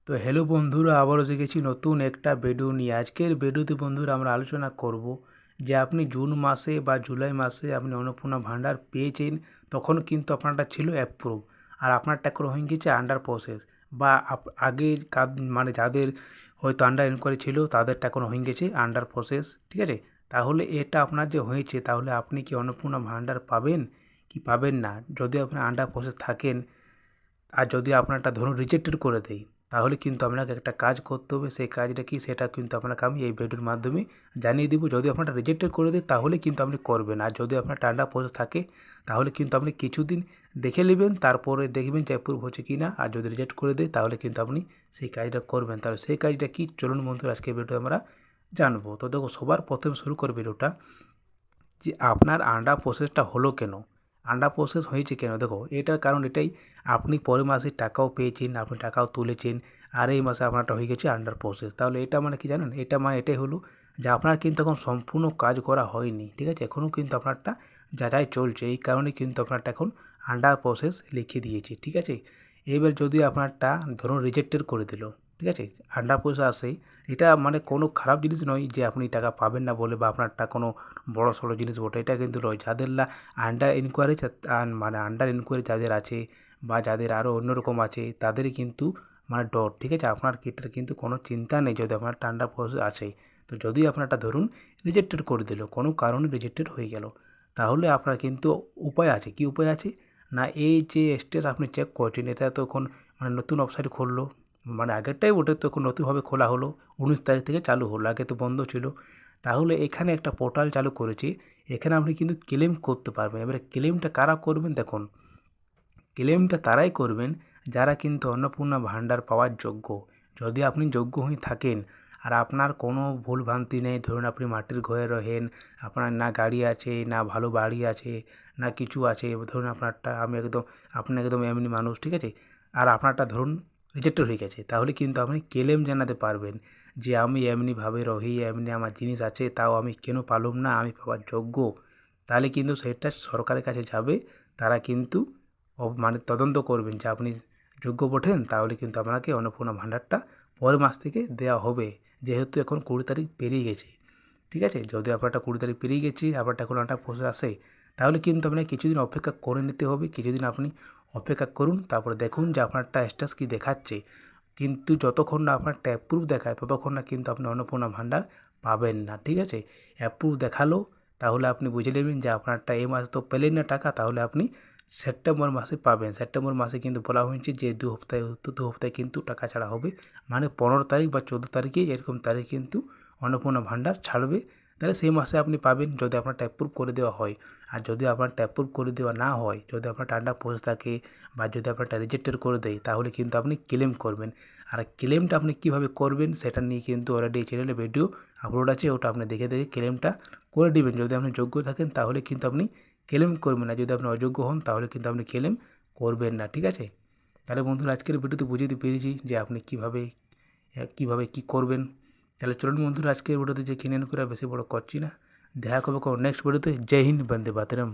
তো হ্যালো বন্ধুরা, আবারও শিখেছি নতুন একটা ভিডিও নিয়ে। আজকের ভিডিওতে বন্ধুরা আমরা আলোচনা করব যে আপনি জুন মাসে বা জুলাই মাসে আপনি অন্নপূর্ণা ভাণ্ডার পেয়েছেন, তখন কিন্তু আপনারটা ছিল অ্যাপ্রুভ, আর আপনারটা এখন হয়ে গেছে আন্ডার প্রসেস, বা আগে মানে যাদের হয়তো আন্ডার ইনকোয়ারি ছিল তাদেরটা এখন হয়ে গেছে আন্ডার প্রসেস। ঠিক আছে, তাহলে এটা আপনার যে হয়েছে, তাহলে আপনি কি অন্নপূর্ণা ভাণ্ডার পাবেন কি পাবেন না? যদি আপনি আন্ডার প্রসেস থাকেন, আর যদি আপনারটা ধরুন রিজেক্টেড করে দেয়, তাহলে কিন্তু আপনাকে একটা কাজ করতে হবে। সেই কাজটা কি, সেটা কিন্তু আপনাকে আমি এই ভিডিওর মাধ্যমে জানিয়ে দেবো। যদি আপনারটা রিজেক্টেড করে দেয় তাহলে কিন্তু আপনি করবেন, আর যদি আপনার টান্ডা প্রসেস থাকে তাহলে কিন্তু আপনি কিছুদিন দেখে নেবেন, তারপরে দেখবেন যে অ্যাপ্রুভ হচ্ছে কি না। আর যদি রিজেক্ট করে দেয় তাহলে কিন্তু আপনি সেই কাজটা করবেন। তাহলে সেই কাজটা কি, চলুন বন্ধুরা আজকে ভিডিও আমরা জানবো। তো দেখো, সবার প্রথমে শুরু করে ভিডিওটা যে আপনার আন্ডার প্রসেসটা হলো কেন, আন্ডার প্রসেস হয়েছে কেন। দেখো, এটার কারণ এটাই, আপনি পরের মাসে টাকাও পেয়েছেন, আপনি টাকাও তুলেছেন, আর এই মাসে আপনারটা হয়ে গেছে আন্ডার প্রসেস। তাহলে এটা মানে কি জানেন, এটা মানে এটাই হলো যে আপনার কিন্তু এখন সম্পূর্ণ কাজ করা হয়নি। ঠিক আছে, এখনও কিন্তু আপনারটা যাচাই চলছে, এই কারণে কিন্তু আপনারটা এখন আন্ডার প্রসেস লিখে দিয়েছে। ঠিক আছে, এবার যদি আপনারটা ধরুন রিজেক্টেড করে দিল, ঠিক আছে, আন্ডার প্রসেস আসে, এটা মানে কোনো খারাপ জিনিস নয় যে আপনি টাকা পাবেন না বলে, বা আপনারটা কোনো বড় সড়ো জিনিস বটে, এটা কিন্তু নয়। যাদের আন্ডার ইনকোয়ারি, মানে আন্ডার ইনকোয়ারি যাদের আছে, বা যাদের আরও অন্যরকম আছে, তাদেরই কিন্তু মানে ডর। ঠিক আছে, আপনার ক্ষেত্রে কিন্তু কোনো চিন্তা নেই যদি আপনার আন্ডার প্রসেস আছে। তো যদি আপনারটা ধরুন রিজেক্টেড করে দিল, কোনো কারণে রিজেক্টেড হয়ে গেল, তাহলে আপনার কিন্তু উপায় আছে। কি উপায় আছে না, এই যে স্টেজ আপনি চেক করছেন, এটা তো এখন মানে নতুন ওয়েবসাইট খুললো, মানে আগেরটাই ওটা তো এখন নতুনভাবে খোলা হলো, 19 তারিখ থেকে চালু হলো, আগে তো বন্ধ ছিল। তাহলে এখানে একটা পোর্টাল চালু করেছি, এখানে আপনি কিন্তু ক্লেম করতে পারবেন। এবারে ক্লেমটা কারা করবেন, দেখুন, ক্লেমটা তারাই করবেন যারা কিন্তু অন্নপূর্ণা ভাণ্ডার পাওয়ার যোগ্য। যদি আপনি যোগ্য হয়ে থাকেন, আর আপনার কোনো ভুলভ্রান্তি নেই, ধরুন আপনি মাটির ঘরে রহেন, আপনার না গাড়ি আছে, না ভালো বাড়ি আছে, না কিছু আছে, ধরুন আপনারটা আপনি একদম এমনি মানুষ, ঠিক আছে, আর আপনারটা ধরুন রিজেক্টেড হয়ে গেছে, তাহলে কিন্তু আপনি ক্লেম জানাতে পারবেন যে আমি এমনিভাবে রহি, এমনি আমার জিনিস আছে, তাও আমি কেন পারলাম না, আমি পাওয়ার যোগ্য। তাহলে কিন্তু সেটা সরকারের কাছে যাবে, তারা কিন্তু মানে তদন্ত করবেন যে আপনি যোগ্য ওঠেন, তাহলে কিন্তু আপনাকে অন্নপূর্ণা ভাণ্ডারটা পরের মাস থেকে দেওয়া হবে। যেহেতু এখন 20 তারিখ পেরিয়ে গেছে, ঠিক আছে, যদি আপনারটা 20 তারিখ পেরিয়ে গেছে, আপনারটা এখন একটা প্রসেস আসে, তাহলে কিন্তু আপনাকে কিছুদিন অপেক্ষা করে নিতে হবে। কিছুদিন আপনি অপেক্ষা করুন, তারপরে দেখুন যে আপনারটা স্ট্যাটাস কী দেখাচ্ছে। কিন্তু যতক্ষণ না আপনারটা অ্যাপ্রুভ দেখায়, ততক্ষণ না কিন্তু আপনি অন্নপূর্ণা ভাণ্ডার পাবেন না। ঠিক আছে, অ্যাপ্রুভ দেখালো, তাহলে আপনি বুঝে নেবেন যে আপনারটা এই মাসে তো পেলেন না টাকা, তাহলে আপনি সেপ্টেম্বর মাসে পাবেন। সেপ্টেম্বর মাসে কিন্তু বলা হয়েছে যে 2 সপ্তাহে, তো 2 সপ্তাহে কিন্তু টাকা ছাড়া হবে, মানে 15 তারিখ বা 14 তারিখে, এরকম তারিখ কিন্তু অন্নপূর্ণা ভাণ্ডার ছাড়বে। তাহলে সেই মাসে আপনি পাবেন, যদি আপনারটা অ্যাপ্রুভ করে দেওয়া হয়। আর যদি আপনারটা অ্যাপ্রুভ করে দেওয়া না হয়, যদি আপনার টান্ডা পৌঁছে থাকে, বা যদি আপনারটা রিজেক্টেড করে দেয়, তাহলে কিন্তু আপনি ক্লেম করবেন। আর ক্লেমটা আপনি কীভাবে করবেন সেটা নিয়ে কিন্তু অলরেডি এই চ্যানেলে ভিডিও আপলোড আছে, ওটা আপনি দেখে দেখে ক্লেমটা করে নেবেন। যদি আপনি যোগ্য থাকেন তাহলে কিন্তু আপনি ক্লেম করবেন না, যদি আপনি অযোগ্য হন তাহলে কিন্তু আপনি ক্লেম করবেন না। ঠিক আছে, তাহলে বন্ধুরা আজকের ভিডিওতে বুঝিয়ে দিতে পেরেছি যে আপনি কীভাবে কী করবেন। তাহলে চলুন বন্ধুরা, আজকের ভিডিওতে যে কিনে করে বেশি বড় করছি না, দেখা করবো নেক্সট ভিডিওতে। জয় হিন্দ, বন্দে মাতরম।